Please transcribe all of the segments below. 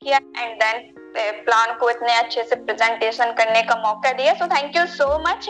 किया and then plan को इतने अच्छे से प्रेजेंटेशन करने का मौका दिया। So thank you so much.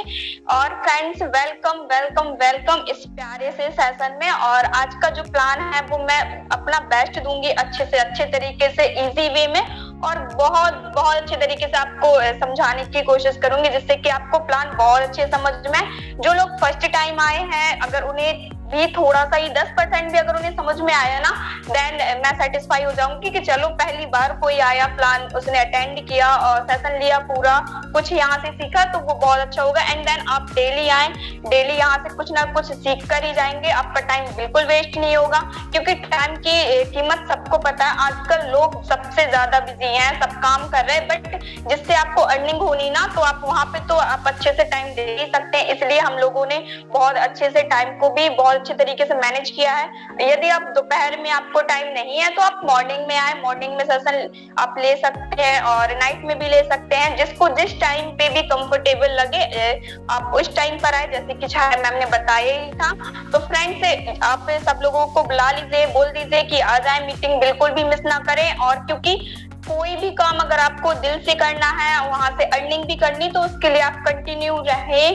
और फ्रेंड्स वेलकम वेलकम वेलकम इस प्यारे से सेशन में। और आज का जो प्लान है वो मैं अपना बेस्ट दूंगी, अच्छे से अच्छे तरीके से इजी वे में, और बहुत बहुत अच्छे तरीके से आपको समझाने की कोशिश करूंगी जिससे कि आपको प्लान बहुत अच्छे समझ में। जो लोग फर्स्ट टाइम आए हैं, अगर उन्हें भी थोड़ा सा ही 10% भी अगर उन्हें समझ में आया ना, देन मैं सेटिस्फाई हो जाऊंगी कि चलो पहली बार कोई आया, प्लान उसने अटेंड किया और सेशन लिया, पूरा कुछ यहाँ से सीखा, तो वो बहुत अच्छा होगा। एंड देन आप डेली आए, डेली यहाँ से कुछ ना कुछ सीख कर ही जाएंगे। आपका टाइम बिल्कुल वेस्ट नहीं होगा, क्योंकि टाइम की कीमत सबको पता है। आजकल लोग सबसे ज्यादा बिजी हैं, सब काम कर रहे हैं, बट जिससे आपको अर्निंग होनी ना, तो आप वहां पे तो आप अच्छे से टाइम दे ही सकते हैं। इसलिए हम लोगों ने बहुत अच्छे से टाइम को भी बहुत अच्छे तरीके से मैनेज किया है। यदि आप दोपहर में आपको टाइम नहीं है तो आप मॉर्निंग में आए, मॉर्निंग में सेशन आप ले सकते हैं और नाइट में भी ले सकते हैं, जिसको जिस टाइम पे भी कंफर्टेबल लगे आप उस टाइम पर आए, जैसे कि छाया मैम ने बताया ही था। तो फ्रेंड्स आप सब लोगों को बुला लीजिए, बोल दीजिए कि आ जाए, मीटिंग बिल्कुल भी मिस ना करें। और क्योंकि कोई भी काम अगर आपको दिल से करना है, वहां से अर्निंग भी करनी, तो उसके लिए आप कंटिन्यू रहे,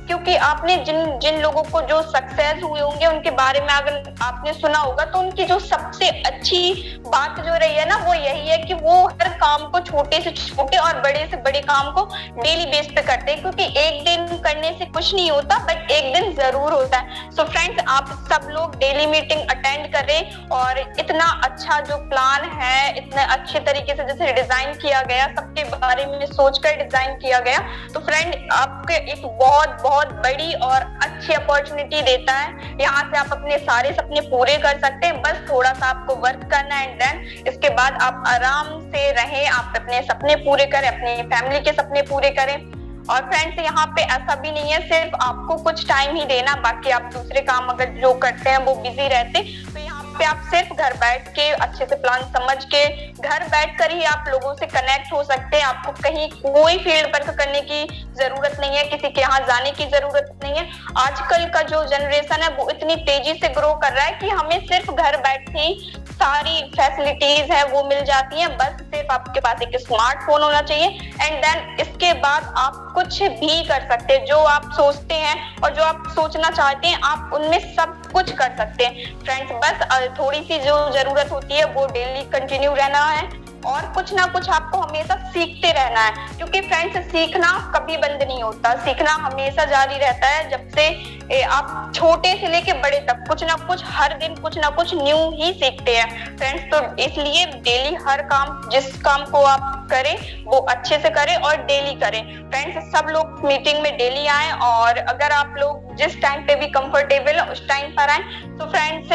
क्योंकि आपने जिन जिन लोगों को जो सक्सेस हुए होंगे उनके बारे में अगर आपने सुना होगा, तो उनकी जो सबसे अच्छी बात जो रही है ना, वो यही है कि वो हर काम को, छोटे से छोटे और बड़े से बड़े काम को डेली बेस पे करते हैं, क्योंकि एक दिन करने से कुछ नहीं होता, बट एक दिन जरूर होता है। सो फ्रेंड्स आप सब लोग डेली मीटिंग अटेंड करें, और इतना अच्छा जो प्लान है, इतने अच्छे तरीके से जैसे डिजाइन किया गया, सबके बारे में सोचकर डिजाइन किया गया, तो फ्रेंड आपके एक बहुत बड़ी और अच्छी अपॉर्चुनिटी देता है। यहाँ से आप अपने सारे सपने पूरे कर सकते हैं, बस थोड़ा सा आपको वर्क करना है, एंड देन इसके बाद आप आराम से रहें, आप अपने सपने पूरे करें, अपनी फैमिली के सपने पूरे करें। और फ्रेंड्स यहाँ पे ऐसा भी नहीं है सिर्फ आपको कुछ टाइम ही देना, बाकी आप दूसरे काम अगर जो करते हैं वो बिजी रहते, तो यहाँ पे आप सिर्फ घर बैठ के अच्छे से प्लान समझ के घर बैठ कर ही आप लोगों से कनेक्ट हो सकते हैं। आपको कहीं कोई फील्ड वर्क करने की जरूरत नहीं है, किसी के यहाँ जाने की जरूरत नहीं है। आजकल का जो जनरेशन है वो इतनी तेजी से ग्रो कर रहा है कि हमें सिर्फ घर बैठे ही सारी फैसिलिटीज है वो मिल जाती हैं, बस सिर्फ आपके पास एक स्मार्टफोन होना चाहिए। एंड देन इसके बाद आप कुछ भी कर सकते हैं, जो आप सोचते हैं और जो आप सोचना चाहते हैं, आप उनमें सब कुछ कर सकते हैं। फ्रेंड्स बस थोड़ी सी जो जरूरत होती है वो डेली कंटिन्यू रहना है, और कुछ ना कुछ आपको हमेशा सीखते रहना है, क्योंकि फ्रेंड्स सीखना कभी बंद नहीं होता, सीखना हमेशा जारी रहता है। जब से आप छोटे से लेके बड़े तक कुछ ना कुछ हर दिन कुछ ना कुछ न्यू ही सीखते हैं फ्रेंड्स। तो इसलिए डेली हर काम, जिस काम को आप करें वो अच्छे से करें और डेली करें। फ्रेंड्स सब लोग मीटिंग में डेली आए, और अगर आप लोग जिस टाइम पे भी कंफर्टेबल है उस टाइम पर आए। तो फ्रेंड्स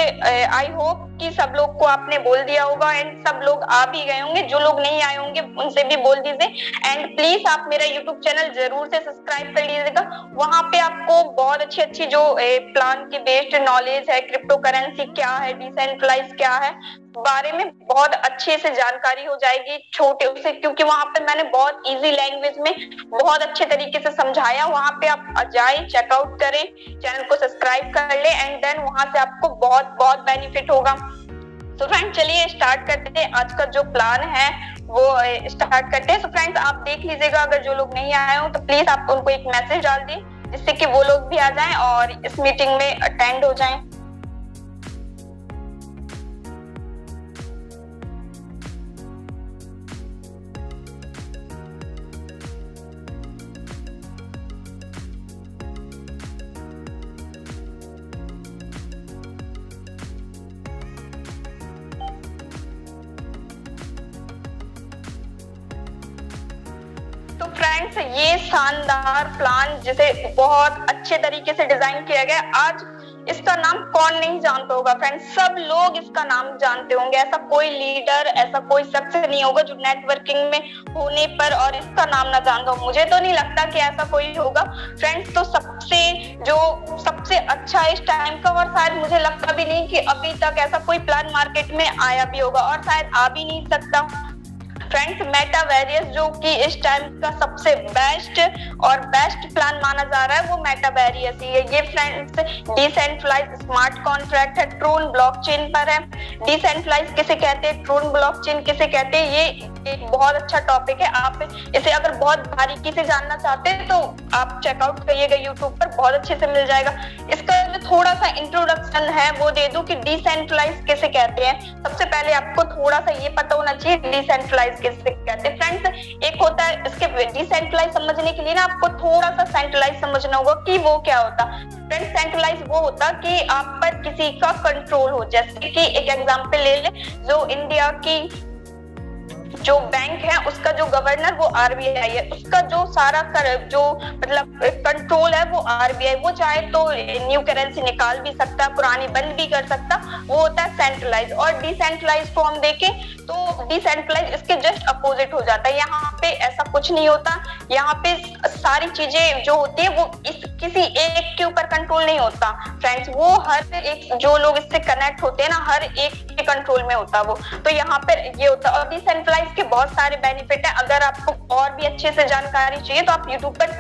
आई होप कि सब लोग को आपने बोल दिया होगा, एंड सब लोग आ भी गए होंगे। जो लोग नहीं आए होंगे उनसे भी बोल दीजिए। एंड प्लीज आप मेरा यूट्यूब चैनल जरूर से सब्सक्राइब कर लीजिएगा, वहां पे आपको बहुत अच्छी अच्छी जो प्लान की बेस्ड नॉलेज है, क्रिप्टो करेंसी क्या है, डिसेंट्रलाइज क्या है, बारे में बहुत अच्छे से जानकारी हो जाएगी छोटे से, क्योंकि वहां पे मैंने बहुत इजी लैंग्वेज में बहुत अच्छे तरीके से समझाया। वहां पे आप जाए, चेकआउट करें, चैनल को सब्सक्राइब कर ले, एंड देन वहां से आपको बहुत बहुत बेनिफिट होगा। तो फ्रेंड चलिए स्टार्ट करते हैं, आज का जो प्लान है वो स्टार्ट करते हैं। तो फ्रेंड्स आप देख लीजिएगा, अगर जो लोग नहीं आए हो तो प्लीज आप उनको एक मैसेज डाल दें, जिससे कि वो लोग भी आ जाएं और इस मीटिंग में अटेंड हो जाएं। तो फ्रेंड्स ये शानदार प्लान जिसे बहुत अच्छे तरीके से डिजाइन किया गया, आज इसका नाम कौन नहीं जानता होगा फ्रेंड्स, सब लोग इसका नाम जानते होंगे। ऐसा कोई लीडर, ऐसा कोई शख्स नहीं होगा जो नेटवर्किंग में होने पर और इसका नाम ना जानता हो। मुझे तो नहीं लगता कि ऐसा कोई होगा फ्रेंड्स। तो सबसे अच्छा इस टाइम का, और शायद मुझे लगता भी नहीं कि अभी तक ऐसा कोई प्लान मार्केट में आया भी होगा, और शायद आ भी नहीं सकता फ्रेंड्स मेटावेरियस जो कि इस टाइम का सबसे बेस्ट प्लान माना जा रहा है वो मेटावेरियस ही है। ये फ्रेंड्स डिसेंट्रलाइज्ड स्मार्ट कॉन्ट्रैक्ट है, ट्रोन ब्लॉकचेन पर है। डिसेंट्रलाइज किसे कहते हैं, ट्रोन ब्लॉकचेन किसे कहते हैं, ये एक बहुत अच्छा टॉपिक है। आप इसे अगर बहुत बारीकी से जानना चाहते हैं तो आप चेकआउट करिएगा यूट्यूब पर, बहुत अच्छे से मिल जाएगा। इसका जो थोड़ा सा इंट्रोडक्शन है वो दे दूं कि डिसेंट्रलाइज किसे कहते हैं। सबसे पहले आपको थोड़ा सा ये पता होना चाहिए डिसेंट्रलाइज किसे कहते हैं। फ्रेंड्स एक होता है, इसके डिसेंट्रलाइज समझने के लिए ना आपको थोड़ा सा सेंट्रलाइज समझना होगा कि वो क्या होता। फ्रेंड्स सेंट्रलाइज वो होता कि आप पर किसी का कंट्रोल हो। जैसे कि एक एग्जांपल ले ले, जो इंडिया की जो बैंक है उसका जो गवर्नर वो आरबीआई है, उसका जो सारा जो मतलब कंट्रोल है वो आरबीआई, वो चाहे तो न्यू करेंसी निकाल भी सकता, पुरानी बंद भी कर सकता, वो होता है सेंट्रलाइज। और डिसेंट्रलाइज को हम देखें तो डिसेंट्रलाइज इसके जस्ट अपोजिट हो जाता है। यहाँ पे ऐसा कुछ नहीं होता, यहाँ पे सारी चीजें जो होती है वो किसी एक के ऊपर कंट्रोल नहीं होता फ्रेंड्स, वो हर एक जो लोग इससे कनेक्ट होते हैं ना हर एक के कंट्रोल में होता वो। तो यहाँ पे ये होता है। और डिसेंट्रलाइज के बहुत सारे बेनिफिट है। अगर आपको और भी अच्छे से जानकारी चाहिए तो आप यूट्यूब पर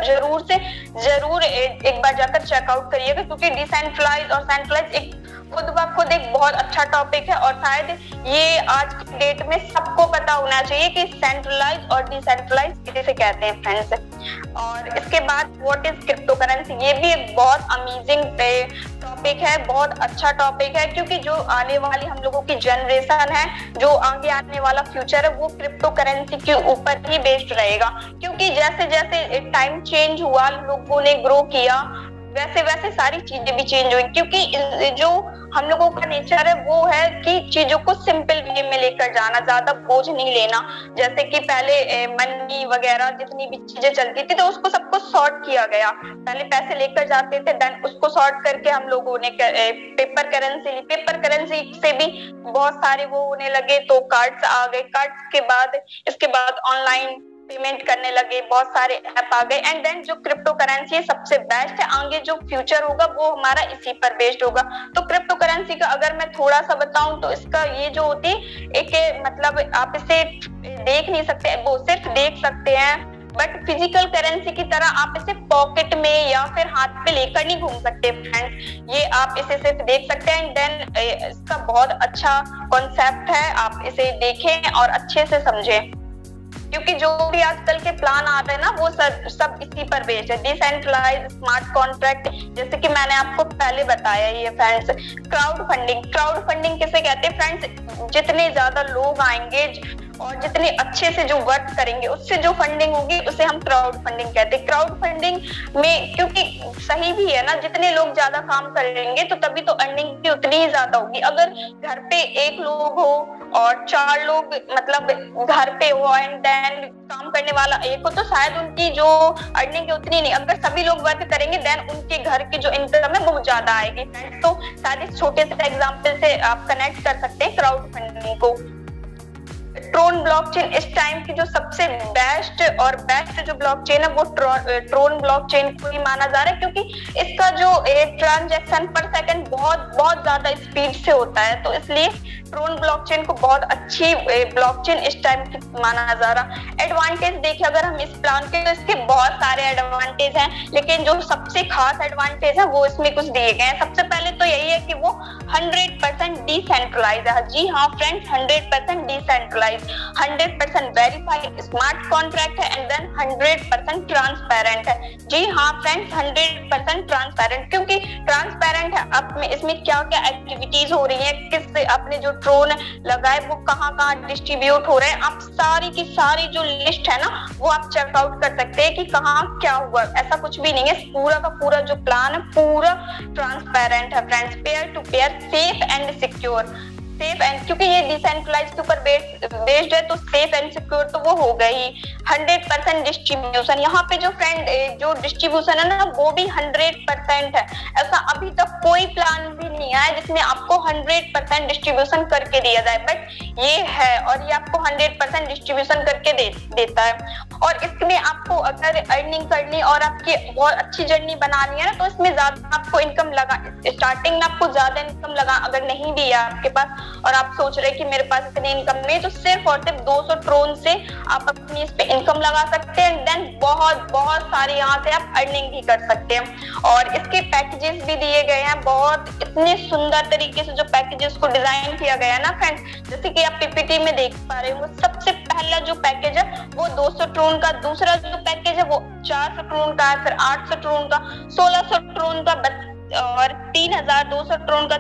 जरूर एक बार जाकर चेकआउट करिएगा, क्योंकि डिसेंट्रलाइज और सेंट्रलाइज एक खुद एक बहुत अच्छा टॉपिक है। और शायद ये आज की डेट में सबको पता होना चाहिए कि सेंट्रलाइज और डिसेंट्रलाइज किसे कहते हैं फ्रेंड्स। और इसके बाद व्हाट इज क्रिप्टो करेंसी, ये भी एक बहुत अमेजिंग टॉपिक है, बहुत अच्छा टॉपिक है, क्योंकि जो आने वाली हम लोगों की जनरेशन है, जो आगे आने वाला फ्यूचर है वो क्रिप्टो करेंसी के ऊपर ही बेस्ड रहेगा। क्योंकि जैसे जैसे टाइम चेंज हुआ, लोगों ने ग्रो किया, वैसे वैसे सारी चीजें भी चेंज हुई। क्योंकि जो हम लोगों का नेचर है वो है कि चीजों को सिंपल वे में लेकर जाना, ज्यादा बोझ नहीं लेना। जैसे कि पहले मनी वगैरह जितनी भी चीजें चलती थी तो उसको सबको सॉर्ट किया गया। पहले पैसे लेकर जाते थे, देन उसको सॉर्ट करके हम लोगों ने पेपर करेंसी ली। पेपर करेंसी से भी बहुत सारे वो होने लगे तो कार्ड्स आ गए। कार्ड्स के बाद इसके बाद ऑनलाइन पेमेंट करने लगे, बहुत सारे ऐप आ गए। एंड देन जो क्रिप्टो करेंसी है सबसे बेस्ट है, आगे जो फ्यूचर होगा वो हमारा इसी पर बेस्ड होगा। तो क्रिप्टो करेंसी का अगर मैं थोड़ा सा बताऊं तो इसका ये जो होती है एक मतलब आप इसे देख नहीं सकते, वो सिर्फ देख सकते हैं, बट फिजिकल करेंसी की तरह आप इसे पॉकेट में या फिर हाथ पे लेकर नहीं घूम सकते फ्रेंड्स। ये आप इसे सिर्फ देख सकते हैं। देन इसका बहुत अच्छा कॉन्सेप्ट है, आप इसे देखें और अच्छे से समझें, क्योंकि जो भी आजकल के प्लान आ रहे हैं ना वो सब इसी पर बेस्ड है। डिसेंट्रलाइज स्मार्ट कॉन्ट्रैक्ट, जैसे कि मैंने आपको पहले बताया ये फ्रेंड्स। क्राउड फंडिंग किसे कहते हैं फ्रेंड्स, जितने ज्यादा लोग आएंगे और जितने अच्छे से जो वर्क करेंगे उससे जो फंडिंग होगी उसे हम क्राउड फंडिंग कहते हैं। क्राउड फंडिंग में क्योंकि सही भी है ना, जितने लोग ज्यादा काम करेंगे तो तभी तो अर्निंग भी उतनी ही ज्यादा होगी। अगर घर पे एक लोग हो और 4 लोग मतलब घर पे हो एंड देन काम करने वाला एक हो तो शायद उनकी जो अर्निंग है उतनी नहीं। अगर सभी लोग वर्क करेंगे देन उनके घर की जो इनकम है वो ज्यादा आएगी। तो शायद इस छोटे से एग्जांपल से आप कनेक्ट कर सकते हैं क्राउड फंडिंग को। ट्रोन ब्लॉकचेन इस टाइम की जो सबसे बेस्ट जो ब्लॉकचेन है वो ट्रोन ब्लॉकचेन को ही माना जा रहा है, क्योंकि इसका जो ट्रांजैक्शन पर सेकंड बहुत ज्यादा स्पीड से होता है। तो इसलिए ट्रोन ब्लॉकचेन को बहुत अच्छी ब्लॉकचेन इस टाइम की माना जा रहा। एडवांटेज देखिए अगर हम इस प्लान के, तो इसके बहुत सारे एडवांटेज हैं, लेकिन जो सबसे खास एडवांटेज है वो इसमें कुछ दिए गए हैं। सबसे पहले तो यही है कि वो 100% डिसेंट्रलाइज है। जी हाँ friends, 100% decentralise, 100% verified smart contract है एंड देन 100% ट्रांसपेरेंट है। जी हाँ फ्रेंड्स, 100% ट्रांसपेरेंट, क्योंकि ट्रांसपेरेंट है अब इसमें क्या क्या एक्टिविटीज हो रही है, किस अपने जो ट्रोन लगाए वो कहाँ डिस्ट्रीब्यूट हो रहे हैं, आप सारी की सारी जो लिस्ट है ना वो आप चेकआउट कर सकते हैं कि कहाँ क्या हुआ। ऐसा कुछ भी नहीं है, पूरा का पूरा जो प्लान है पूरा ट्रांसपेरेंट है friends, pair to pair, safe and secure. Safe and क्योंकि ये डिसेंट्रलाइज के ऊपर बेस्ड है तो सेफ एंड सिक्योर तो वो हो गई। 100% डिस्ट्रीब्यूशन, यहाँ पे जो फ्रेंड जो डिस्ट्रीब्यूशन है ना वो भी 100% है। ऐसा अभी तक कोई प्लान भी नहीं आया जिसमें आपको 100% डिस्ट्रीब्यूशन करके दिया जाए, बट ये है और ये आपको 100% डिस्ट्रीब्यूशन करके देता है। और इसमें आपको अगर अर्निंग करनी और आपकी बहुत अच्छी जर्नी बनानी है ना तो इसमें ज्यादा आपको इनकम लगा, स्टार्टिंग में आपको ज्यादा इनकम लगा अगर नहीं भी है आपके पास और आप सोच रहे कि मेरे पास इतनी इनकम नहीं, तो सिर्फ और सिर्फ 200 ट्रोन से आप अपनी इस पे इनकम लगा सकते हैं, देन बहुत बहुत सारी यहाँ से आप अर्निंग भी कर सकते हैं। और इसके पैकेजेस भी दिए गए हैं, बहुत इतने सुंदर तरीके से जो पैकेजेस को डिजाइन किया गया है ना फ्रेंड्स, जैसे कि आप पीपीटी में देख पा रहे हो। सबसे पहला जो पैकेज है वो 200 ट्रोन का, दूसरा जो पैकेज है वो 400 ट्रोन का है, फिर 800 ट्रोन का, 1600 ट्रोन का और 3200 ट्रोन का,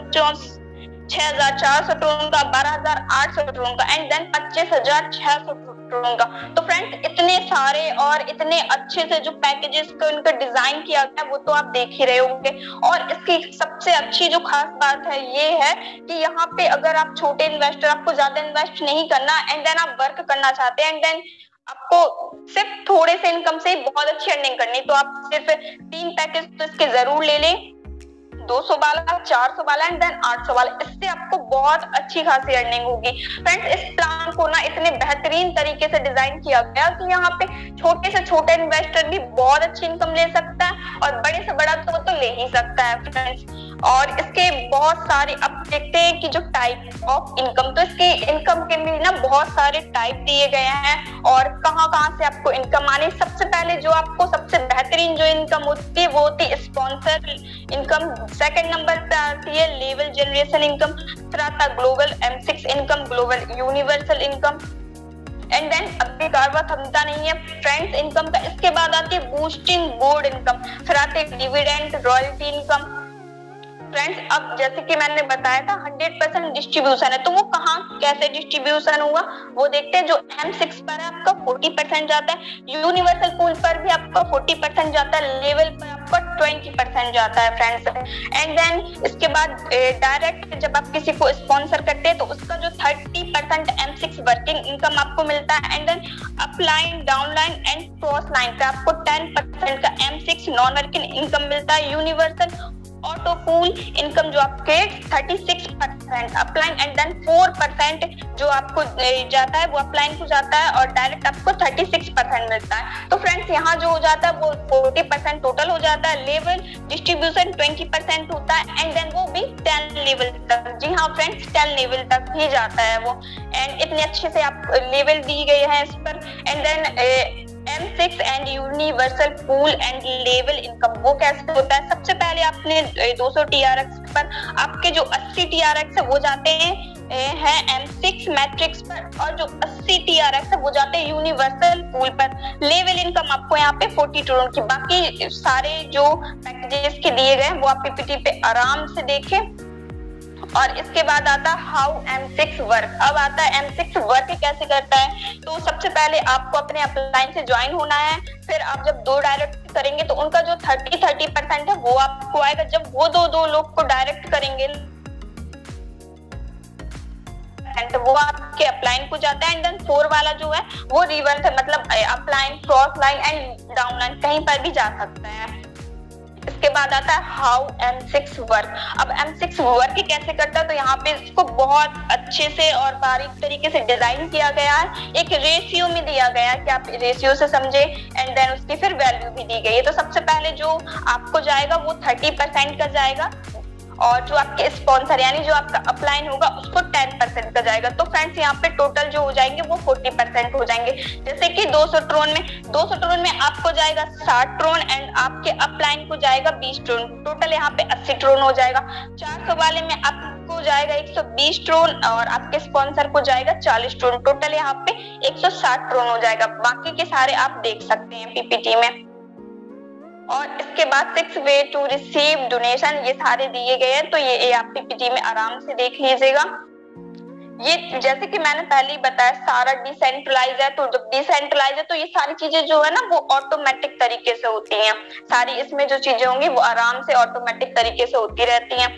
6400 ट्रोन का, 12800 ट्रोन का एंड देन 25600 ट्रोन का। तो फ्रेंड्स इतने सारे और इतने अच्छे से जो पैकेजेस को इनका डिजाइन किया गया वो तो आप देख ही रहे होंगे। और इसकी सबसे अच्छी जो खास बात है ये है कि यहाँ पे अगर आप छोटे इन्वेस्टर, आपको ज्यादा इन्वेस्ट नहीं करना एंड देन आप वर्क करना चाहते हैं एंड देन आपको सिर्फ थोड़े से इनकम से बहुत अच्छी अर्निंग करनी, तो आप सिर्फ 3 पैकेज तो इसके जरूर ले लें, 200 वाला, 400 वाला एंड देन 800 वाला। इससे आपको बहुत अच्छी खासी अर्निंग होगी। फ्रेंड्स इस प्लान को ना इतने बेहतरीन तरीके से डिजाइन किया गया कि यहाँ पे छोटे से छोटा इन्वेस्टर भी बहुत अच्छी इनकम ले सकता है और बड़े से बड़ा तो वो तो ले ही सकता है फ्रेंड्स। और इसके बहुत सारे, अब देखते हैं कि जो टाइप ऑफ इनकम, तो इसके इनकम के भी ना बहुत सारे टाइप दिए गए हैं और कहाँ कहाँ से आपको इनकम आनी। सबसे पहले जो आपको सबसे बेहतरीन जो इनकम होती है वो होती है स्पॉन्सर इनकम, सेकंड नंबर पे आती है लेवल जनरेशन इनकम, फिर आता है global M6 income, global universal income and then अभी कारवा थमता नहीं है फ्रेंड्स इनकम का। इसके बाद आती है बूस्टिंग बोर्ड इनकम, फिर आते हैं डिविडेंड रॉयल्टी इनकम। फ्रेंड्स अब जैसे कि मैंने बताया था 100% डिस्ट्रीब्यूशन है, तो वो कहाँ कैसे डिस्ट्रीब्यूशन हुआ वो देखते हैं। जो M6 पर है आपका 40% जाता है, यूनिवर्सल पूल पर भी आपका 40% जाता है, लेवल पर आपका 20% जाता है फ्रेंड्स। एंड देन इसके बाद डायरेक्ट जब आप किसी को स्पॉन्सर करते हैं तो उसका जो 30% M6 वर्किंग इनकम आपको मिलता है and then upline, downline and cross line पे आपको 10% का M6 नॉन वर्किंग इनकम मिलता है। यूनिवर्सल ऑटो पूल इनकम जो आपके 36% अपलाइन एंड देन 4% जो आपको जाता है वो अपलाइन को जाता है और डायरेक्ट आपको 36% मिलता है। तो फ्रेंड्स यहाँ जो हो जाता है वो 40% टोटल हो जाता है। लेवल डिस्ट्रीब्यूशन 20% होता है एंड देन वो भी 10 लेवल तक। जी हाँ फ्रेंड्स 10 लेवल तक ही जाता है वो। एंड इतने अच्छे से आप लेवल दी गई है इस पर। And then M6 and universal pool and level income वो कैसे होता है। सबसे पहले आपने 200 TRX पर आपके जो 80 TRX है वो जाते हैं M6 मैट्रिक्स पर और जो 80 TRX है वो जाते हैं यूनिवर्सल पूल पर। लेवल इनकम आपको यहाँ पे 40 ट्रोन की, बाकी सारे जो पैकेजेस के दिए गए वो आप पीपीटी पे आराम से देखें। और इसके बाद आता है हाउ M6 वर्क। अब आता है M6 वर्क कैसे करता है। तो सबसे पहले आपको अपने अपलाइन से ज्वाइन होना है, फिर आप जब 2 डायरेक्ट करेंगे तो उनका जो 30% है वो आपको आएगा। जब वो दो लोग को डायरेक्ट करेंगे तो वो आपके अपलाइन को जाता है एंड देन 4 वाला जो है वो रिवर्स है, मतलब upline, cross line and down line कहीं पर भी जा सकता है। इसके बाद आता है हाउ M6 वर्क। अब M6 वर्क कैसे करता है तो यहाँ पे इसको बहुत अच्छे से और बारीक तरीके से डिजाइन किया गया है। एक रेशियो में दिया गया है कि आप रेशियो से समझे एंड देन उसकी फिर वैल्यू भी दी गई है। तो सबसे पहले जो आपको जाएगा वो 30% का जाएगा और जो आपके स्पॉन्सर यानी जो आपका अपलाइन होगा उसको 10% का जाएगा। तो फ्रेंड्स यहाँ पे टोटल जो हो जाएंगे वो 40% हो जाएंगे। जैसे कि 200 ट्रोन में आपको जाएगा 60 ट्रोन एंड आपके अपलाइन को जाएगा 20 ट्रोन, टोटल यहाँ पे 80 ट्रोन हो जाएगा। 400 वाले में आपको जाएगा 120 ट्रोन और आपके स्पॉन्सर को जाएगा 40 ट्रोन, टोटल यहाँ पे 160 ट्रोन हो जाएगा। बाकी के सारे आप देख सकते हैं पीपीटी में। और इसके बाद 6 वे टू रिसीव डोनेशन ये सारे दिए गए हैं, तो ये आप पीपीटी में आराम से देख लीजिएगा। ये जैसे कि मैंने पहले ही बताया सारा डिसेंट्रलाइज है, तो जब डिसेंट्रलाइज है तो ये सारी चीजें जो है ना वो ऑटोमेटिक तरीके से होती हैं। सारी इसमें जो चीजें होंगी वो आराम से ऑटोमेटिक तरीके से होती रहती हैं।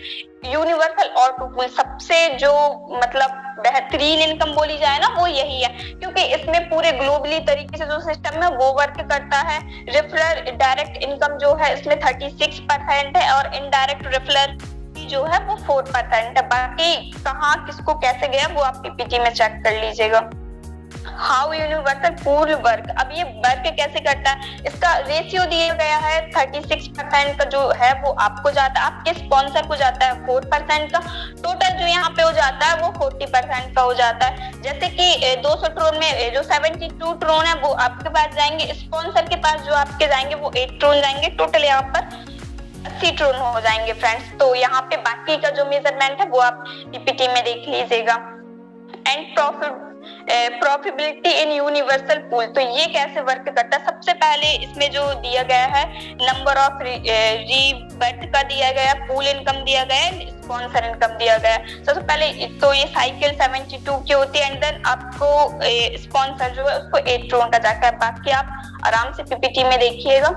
यूनिवर्सल ऑटो पूल सबसे जो मतलब बेहतरीन इनकम बोली जाए ना वो यही है, क्योंकि इसमें पूरे ग्लोबली तरीके से जो सिस्टम है वो वर्क करता है। रेफरल डायरेक्ट इनकम जो है इसमें 36% है और इनडायरेक्ट रेफरल जो है वो 4% है। बाकी कहाँ किसको कैसे गया वो आप पीपीटी में चेक कर लीजिएगा। How universal pool work. अब ये वर्क कैसे करता है, इसका रेशियो दिया गया है 36% का जो है वो आपको जाता है, आपके स्पॉन्सर को जाता है 4% का, टोटल जो यहाँ पे हो जाता है वो 40% का हो जाता है। जैसे कि 200 ट्रोन में जो 72 ट्रोन है वो आपके पास जाएंगे, स्पॉन्सर के पास जो आपके जाएंगे वो 8 ट्रोन जाएंगे, टोटल यहाँ पर 80 ट्रोन हो जाएंगे फ्रेंड्स। तो यहाँ पे बाकी का जो मेजरमेंट है वो आप पीपीटी में देख लीजिएगा। And profitability in universal pool, तो ये कैसे वर्क करता है। सबसे पहले इसमें जो दिया गया है नंबर ऑफ रीबर्थ का दिया गया, पूल इनकम दिया गया है, स्पॉन्सर इनकम दिया गया है। सबसे पहले तो ये साइकिल 72 की होती है, एंड देन आपको स्पॉन्सर जो है उसको 8 ट्रोन का जाता है। बाकी आप आराम से पीपीटी में देखिएगा।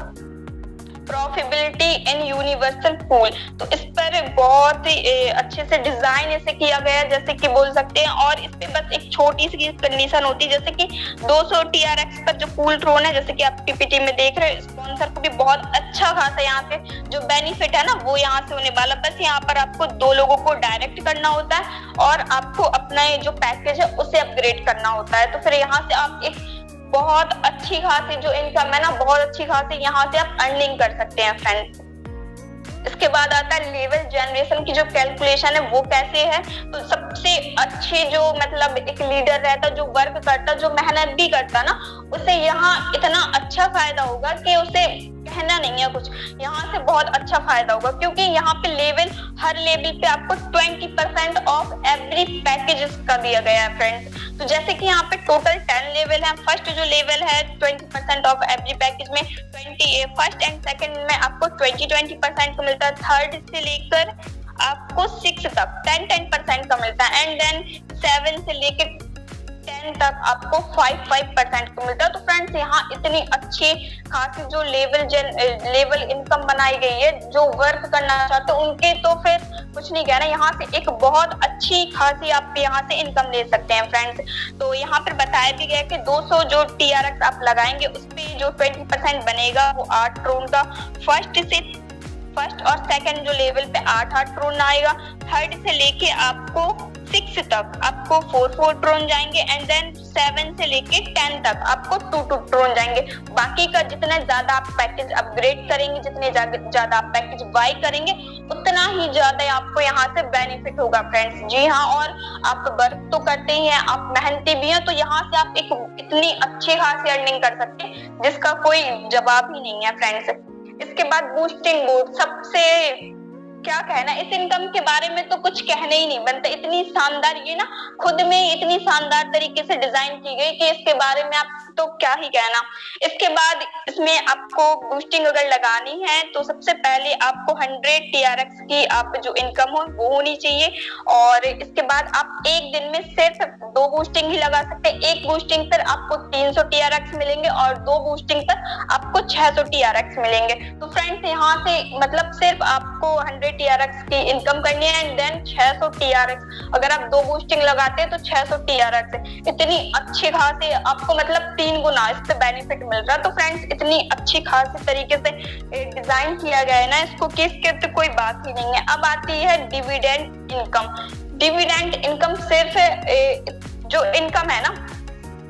प्रॉफिटेबिलिटी इन यूनिवर्सल पूल, तो इस पर बहुत ही अच्छे से डिजाइन ऐसे किया गया है जैसे कि बोल सकते हैं। और इस पे बस एक छोटी सी कंडीशन होती है, जैसे कि 200 TRX पर जो पूल ट्रोन है, जैसे कि आप पीपीटी में देख रहे हो, स्पॉन्सर को भी बहुत अच्छा खासा यहाँ पे जो बेनिफिट है ना वो यहाँ से होने वाला। बस यहाँ पर आपको 2 लोगों को डायरेक्ट करना होता है और आपको अपना ये जो पैकेज है उसे अपग्रेड करना होता है। तो फिर यहाँ से आप एक बहुत अच्छी खासी जो इनकम है ना, बहुत अच्छी खासी यहाँ से आप अर्निंग कर सकते हैं फ्रेंड्स। इसके बाद आता है लेवल जनरेशन की जो कैलकुलेशन है वो कैसे है। तो सबसे अच्छे जो मतलब एक लीडर रहता, जो वर्क करता, जो मेहनत भी करता ना, उसे यहाँ इतना अच्छा फायदा होगा कि उसे कहना नहीं है कुछ, यहाँ से बहुत अच्छा फायदा होगा। क्योंकि यहाँ पे लेवल, हर लेवल पे आपको 20% ऑफ एवरी पैकेज का दिया गया है फ्रेंड्स। तो जैसे कि यहाँ पे टोटल 10 लेवल है, फर्स्ट जो लेवल है 20% ऑफ एवरी पैकेज में 20, फर्स्ट एंड सेकंड में आपको 20% का मिलता है, थर्ड से लेकर आपको 6 तक 10% का मिलता है, एंड देन 7 से लेकर 10 तक आपको 5% का मिलता है। तो फ्रेंड्स यहाँ इतनी अच्छी खासी जो लेवल इनकम बनाई गई है, जो वर्क करना चाहते हैं उनके तो फिर कुछ नहीं कहना, यहाँ से एक बहुत अच्छी खासी आप यहाँ से इनकम ले सकते हैं फ्रेंड्स। तो यहाँ पर बताया भी गया कि 200 जो TRX आप लगाएंगे उस पे जो 20% बनेगा वो 8 ट्रोन का, फर्स्ट और सेकंड जो लेवल पे 8 ट्रोन आएगा, थर्ड से लेके आपको 6 तक आपको 4 ट्रोन जाएंगे, एंड देन 7 से लेके 10 तक आपको 2 ट्रोन जाएंगे। बाकी का जितना ज्यादा आप पैकेज अपग्रेड करेंगे, जितने ज्यादा आप पैकेज बाय करेंगे, उतना ही ज्यादा आपको यहाँ से बेनिफिट होगा फ्रेंड्स। जी हाँ, और आप वर्क तो करते ही हैं, आप मेहनती भी हैं, तो यहाँ से आप एक इतनी अच्छी खासी अर्निंग कर सकते हैं जिसका कोई जवाब ही नहीं है फ्रेंड्स। इसके बाद बूस्टिंग बोर्ड, सबसे क्या कहना, इस इनकम के बारे में तो कुछ कहने ही नहीं बनता। इतनी शानदार, ये ना खुद में इतनी शानदार तरीके से डिजाइन की गई कि इसके बारे में आप तो क्या ही कहना। इसके बाद इसमें आपको बूस्टिंग अगर लगानी है तो सबसे पहले आपको 100 TRX की आप जो इनकम हो वो होनी चाहिए, और इसके बाद आप एक दिन में सिर्फ 2 बूस्टिंग ही लगा सकते हैं। एक बूस्टिंग पर आपको 300 TRX मिलेंगे और 2 बूस्टिंग पर आपको 600 TRX मिलेंगे। तो फ्रेंड्स यहाँ से मतलब सिर्फ आपको 100 TRX की इनकम करनी है, एंड देन 600 TRX, अगर आप 2 बूस्टिंग लगाते हैं तो 600 TRX है। इतनी अच्छी खासी आपको मतलब 3 गुना इससे बेनिफिट मिल रहा है। तो फ्रेंड्स इतनी अच्छी खासी तरीके से डिजाइन किया गया है ना इसको, कि इसके तो कोई बात ही नहीं है। अब आती है डिविडेंड इनकम। डिविडेंड इनकम सिर्फ जो इनकम है ना,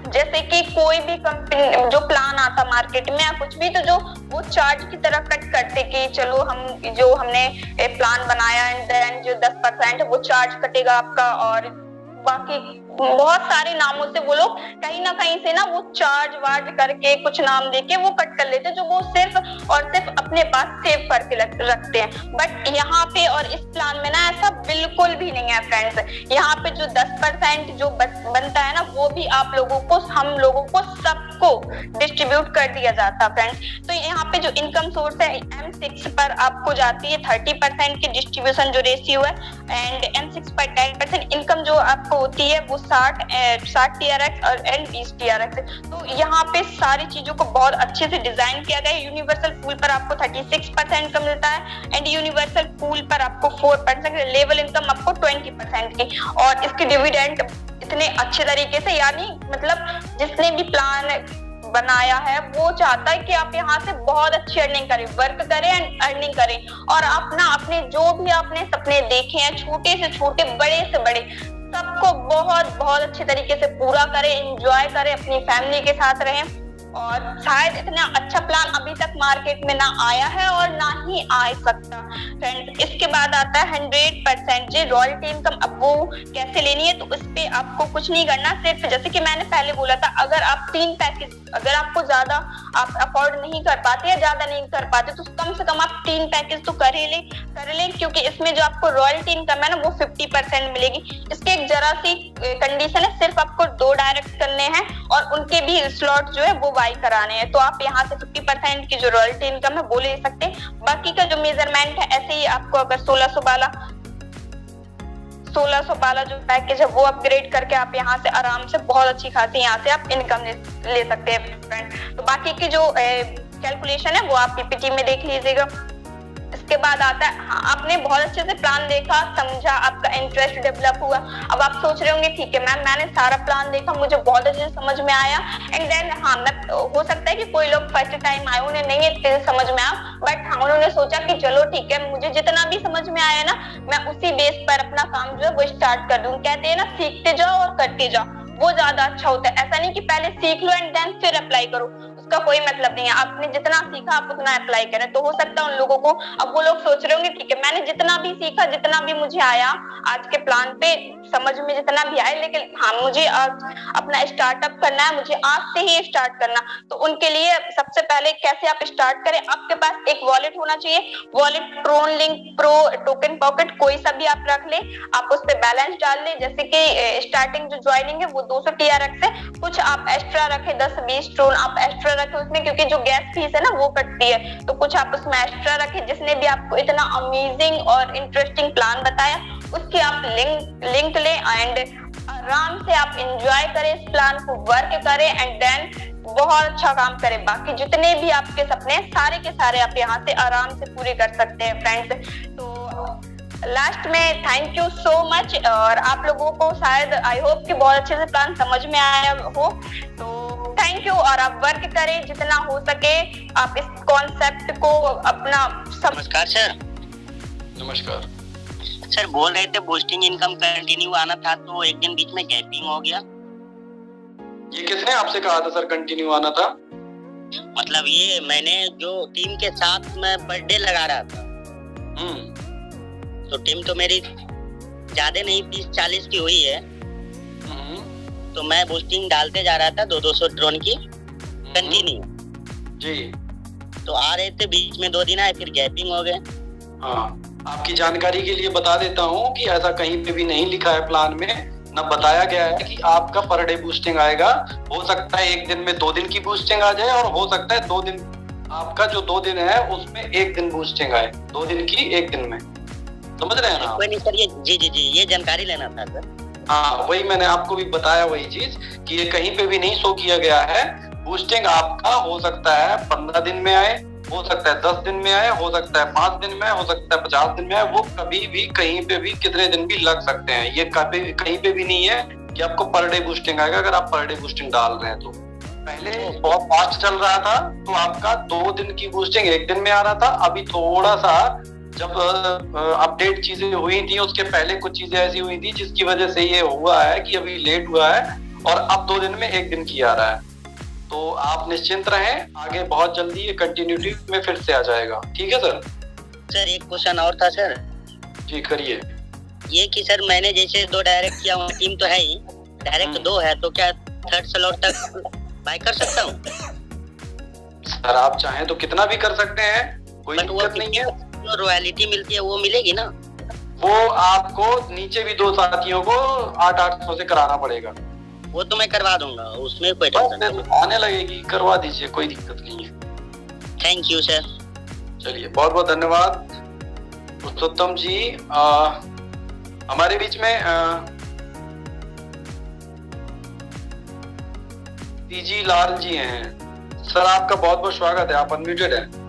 जैसे कि कोई भी कंपनी जो प्लान आता मार्केट में या कुछ भी, तो जो वो चार्ज की तरह कट करते कि चलो हम जो हमने प्लान बनाया एंड देन जो 10% है वो चार्ज कटेगा आपका, और बाकी बहुत सारे नामों से वो लोग कहीं ना कहीं से ना वो चार्ज वार्ज करके कुछ नाम देके वो कट कर लेते, जो वो सिर्फ और सिर्फ अपने पास सेव करके रखते हैं। बट यहाँ पे और इस प्लान में ना ऐसा बिल्कुल भी नहीं है फ्रेंड्स। यहाँ पे जो 10% जो बनता है ना वो भी आप लोगों को, हम लोगों को सबको डिस्ट्रीब्यूट कर दिया जाता है फ्रेंड्स। तो यहाँ पे जो इनकम सोर्स है M6 पर आपको जाती है 30% की डिस्ट्रीब्यूशन जो रेशियो है, एंड M6 पर 10% इनकम जो आपको होती है वो 60 TRX और 20 TRX। तो यहाँ पे सारी चीजों को बहुत अच्छे से डिजाइन किया गया है। यूनिवर्सल पूल पर आपको 36% का मिलता है, एंड यूनिवर्सल पूल पर आपको 4%, लेवल इनकम आपको 20% की, और इसके डिविडेंड इतने अच्छे तरीके से, यानी मतलब जिसने भी प्लान बनाया है वो चाहता है कि आप यहाँ से बहुत अच्छी अर्निंग करें, वर्क करें एंड अर्निंग करें, और आप ना अपने जो भी आपने सपने देखे हैं, छोटे से छोटे, बड़े से बड़े, सबको बहुत बहुत अच्छे तरीके से पूरा करें, एंजॉय करें, अपनी फैमिली के साथ रहें। और शायद इतना अच्छा प्लान अभी तक मार्केट में ना आया है और ना ही आ सकता फ्रेंड्स। इसके बाद आता है 100% जी रॉयल्टी इनकम। अब वो कैसे लेनी है, तो उस पे आपको कुछ नहीं करना, सिर्फ जैसे कि मैंने पहले बोला था, अगर आप 3 पैकेज, अगर आपको ज्यादा आप अफोर्ड नहीं कर पाते या ज्यादा नहीं कर पाते, तो कम से कम आप 3 पैकेज तो कर ले, क्योंकि इसमें जो आपको रॉयल्टी इनकम है ना वो 50% मिलेगी। इसके एक जरा सी कंडीशन है, सिर्फ आपको 2 डायरेक्ट करने हैं और उनके भी स्लॉट जो है वो बाई कराने हैं, तो आप यहाँ से 50% की जो रॉयल्टी इनकम है वो ले सकते हैं। बाकी का जो मेजरमेंट है, ऐसे ही आपको अगर 1612 जो पैकेज है वो अपग्रेड करके आप यहाँ से आराम से बहुत अच्छी खासी यहाँ से आप इनकम ले सकते हैं फ्रेंड। तो बाकी की जो कैलकुलेशन है वो आप पीपीटी में देख लीजिएगा। इसके बाद आता है, आपने बहुत अच्छे से प्लान देखा, समझा, आपका इंटरेस्ट डेवलप हुआ। अब आप सोच रहे होंगे ठीक है मैम, मैंने सारा प्लान देखा, मुझे बहुत अच्छे से समझ में आया, एंड देन हाँ मैं हो सकता है कि कोई लोग फर्स्ट टाइम आए, उन्हें नहीं इतने समझ में आया, बट हाँ उन्होंने सोचा कि चलो ठीक है, मुझे जितना भी समझ में आया ना, मैं उसी बेस पर अपना काम जो है वो स्टार्ट कर दूं। कहते हैं ना, सीखते जाओ और करते जाओ, वो ज्यादा अच्छा होता है। ऐसा नहीं कि पहले सीख लो एंड देन फिर अप्लाई करो, उसका कोई मतलब नहीं है। आपने जितना सीखा आप उतना अप्लाई करें। तो हो सकता है उन लोगों को, अब वो लोग सोच रहे होंगे ठीक है मैंने जितना भी सीखा, जितना भी मुझे आया आज के प्लान पे समझ में जितना भी आया, लेकिन हाँ मुझे अपना स्टार्टअप करना है, मुझे आज से ही स्टार्ट करना। तो उनके लिए सबसे पहले कैसे आप स्टार्ट करें, आपके पास एक वॉलेट होना चाहिए। Wallet, Tron link, pro, token pocket, कोई सा भी आप रख ले, आप उस पर बैलेंस डाल ले। जैसे कि स्टार्टिंग जो ज्वाइनिंग है वो 200 TRX है, कुछ आप एक्स्ट्रा रखे, 10-20 ट्रोन आप एक्स्ट्रा रखे उसमें, क्योंकि जो गैस फीस है ना वो कटती है, तो कुछ आप उसमें एक्स्ट्रा रखे। जिसने भी आपको इतना अमेजिंग और इंटरेस्टिंग प्लान बताया उसकी आप लिंक लें एंड आराम से आप एंजॉय करें, इस प्लान को वर्क करें एंड देन बहुत अच्छा काम करें। बाकी जितने भी आपके सपने सारे के सारे आप यहाँ से आराम से पूरे कर सकते हैं फ्रेंड्स। तो लास्ट में थैंक यू सो मच, और आप लोगों को शायद आई होप कि बहुत अच्छे से प्लान समझ में आया हो, तो थैंक यू। और आप वर्क करें जितना हो सके, आप इस कॉन्सेप्ट को अपना नमस्कार सर। नमस्कार सर, बोल रहे थे बूस्टिंग इनकम कंटिन्यू आना था, तो एक दिन बीच में गैपिंग हो गया। ये किसने आपसे कहा था सर कंटिन्यू आना था? मतलब ये मैंने जो टीम के साथ मैं पर डे लगा रहा था, तो टीम तो मेरी ज्यादा नहीं 30-40 की हुई है, तो मैं बूस्टिंग डालते जा रहा था 200 ड्रोन की कंटिन्यू जी। तो आ रहे थे, बीच में 2 दिन आए, फिर गैपिंग हो गए। हाँ, आपकी जानकारी के लिए बता देता हूँ कि ऐसा कहीं पे भी नहीं लिखा है प्लान में, न बताया गया है कि आपका पर डे बूस्टिंग आएगा। हो सकता है एक दिन में 2 दिन की बूस्टिंग आ जाए, और हो सकता है 2 दिन, आपका जो 2 दिन है उसमें 1 दिन बूस्टिंग आए, 2 दिन की 1 दिन में। समझ रहे हैं ना? कोई नहीं सर, ये जी ये जानकारी लेना था सर। हाँ, वही मैंने आपको भी बताया, वही चीज कि ये कहीं पे भी नहीं शो किया गया है। बूस्टिंग आपका हो सकता है 15 दिन में आए, हो सकता है 10 दिन में आए, हो सकता है 5 दिन में, हो सकता है 50 दिन में आए। वो कभी भी कहीं पे भी कितने दिन भी लग सकते हैं। ये कहीं पे भी नहीं है कि आपको पर डे बूस्टिंग आएगा अगर आप पर डे बूस्टिंग डाल रहे हैं तो। पहले बहुत फास्ट चल रहा था तो आपका 2 दिन की बूस्टिंग 1 दिन में आ रहा था। अभी थोड़ा सा जब अपडेट चीजें हुई थी, उसके पहले कुछ चीजें ऐसी हुई थी जिसकी वजह से ये हुआ है कि अभी लेट हुआ है, और अब 2 दिन में 1 दिन की आ रहा है। तो आप निश्चिंत रहें, आगे बहुत जल्दी ये कंटिन्यूटी में फिर से आ जाएगा। ठीक है सर? सर एक क्वेश्चन और था सर। जी करिए। ये कि सर मैंने जैसे 2 डायरेक्ट किया, टीम तो है ही, डायरेक्ट 2 है, तो क्या 3rd स्लॉट तक बाय कर सकता हूँ? सर आप चाहें तो कितना भी कर सकते हैं, कोई दिक्कत नहीं है। जो रॉयल्टी मिलती है वो मिलेगी ना? वो आपको नीचे भी 2 साथियों को 800 से कराना पड़ेगा। वो तो मैं करवा दूंगा, उसमें कोई टेंशन नहीं। आने लगेगी, करवा दीजिए, कोई दिक्कत नहीं है। Thank you sir. चलिए, बहुत बहुत धन्यवाद पुरुषोत्तम जी। हमारे बीच में टीजी लाल जी हैं। सर आपका बहुत बहुत स्वागत है, आप अनम्यूटेड हैं।